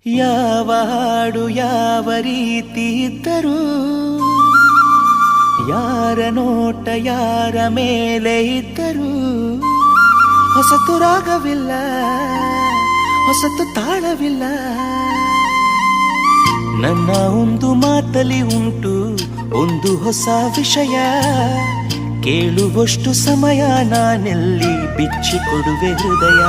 ಯಾವ ಹಾಡು ಯಾವ ರೀತಿ ಇದ್ದರೂ, ಯಾರ ನೋಟ ಯಾರ ಮೇಲೆ ಇದ್ದರೂ, ಹೊಸತು ರಾಗವಿಲ್ಲ, ಹೊಸತು ತಾಳವಿಲ್ಲ. ನನ್ನ ಒಂದು ಮಾತಲಿ ಉಂಟು ಒಂದು ಹೊಸ ವಿಷಯ, ಕೇಳುವಷ್ಟು ಸಮಯ ನಾನೆಲ್ಲಿ ಬಿಚ್ಚಿಕೊಡುವೆ ಹೃದಯ.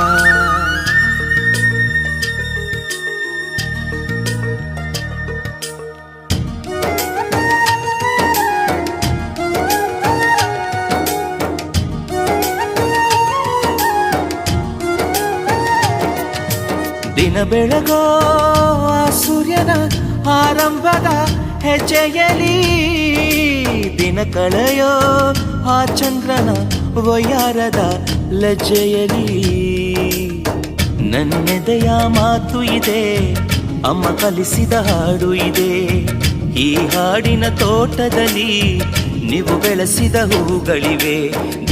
ದಿನ ಬೆಳಗೋ ಆ ಸೂರ್ಯನ ಆರಂಭದ ಹೆಜ್ಜೆಯಲಿ, ದಿನ ಕಳೆಯೋ ಆ ಚಂದ್ರನ ವಯ್ಯಾರದ ಲಜ್ಜೆಯಲಿ, ನನ್ನೆದೆಯ ಮಾತು ಇದೆ, ಅಮ್ಮ ಕಲಿಸಿದ ಹಾಡು ಇದೆ. ಈ ಹಾಡಿನ ತೋಟದಲ್ಲಿ ನೀವು ಬೆಳೆಸಿದ ಹೂಗಳಿವೆ.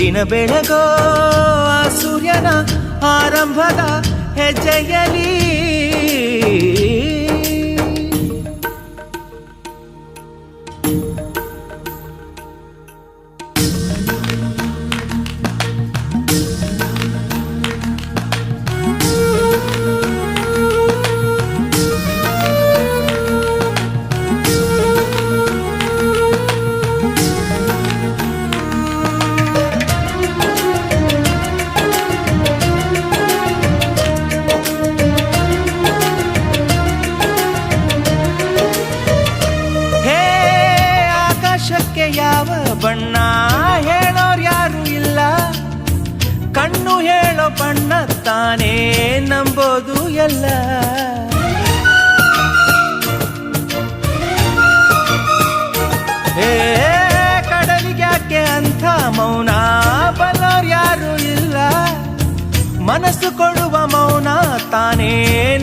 ದಿನ ಬೆಳಗೋ ಆ ಸೂರ್ಯನ ಆರಂಭದ ಹೆಜ್ಜೆಯಲಿ, ಯಾವ ಬಣ್ಣ ಹೇಳೋರು ಯಾರು ಇಲ್ಲ, ಕಣ್ಣು ಹೇಳೋ ಬಣ್ಣ ತಾನೇ ನಂಬೋದು ಎಲ್ಲ. ಹೇ ಕಡಲಿಗ್ಯಾಕೆ ಅಂಥ ಮೌನ ಬಲ್ಲೋರು ಯಾರು ಇಲ್ಲ, ಮನಸ್ಸು ಕೊಡುವ ಮೌನ ತಾನೇ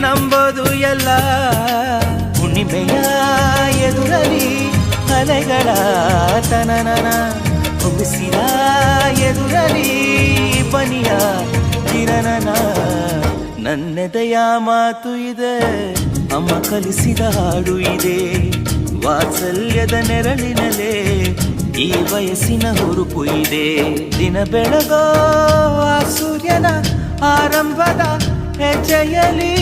ನಂಬೋದು ಎಲ್ಲ. ಹುಣ್ಣಿಮೆಯ ಎದುರಲಿ ಅಲೆಗಳ ತನನನ, ಮುಗಿಸಿದ ಎದುರಲಿ ಬನಿಯ ಕಿರಣನ, ನನ್ನೆದೆಯ ಮಾತು ಇದೆ, ಅಮ್ಮ ಕಲಿಸಿದ ಹಾಡು ಇದೆ. ವಾತ್ಸಲ್ಯದ ನೆರಳಿನಲ್ಲೇ ಈ ವಯಸ್ಸಿನ ಹುರುಪು ಇದೆ. ದಿನ ಬೆಳಗೋ ಆ ಸೂರ್ಯನ ಆರಂಭದ ಹೆಜ್ಜೆಯಲಿ,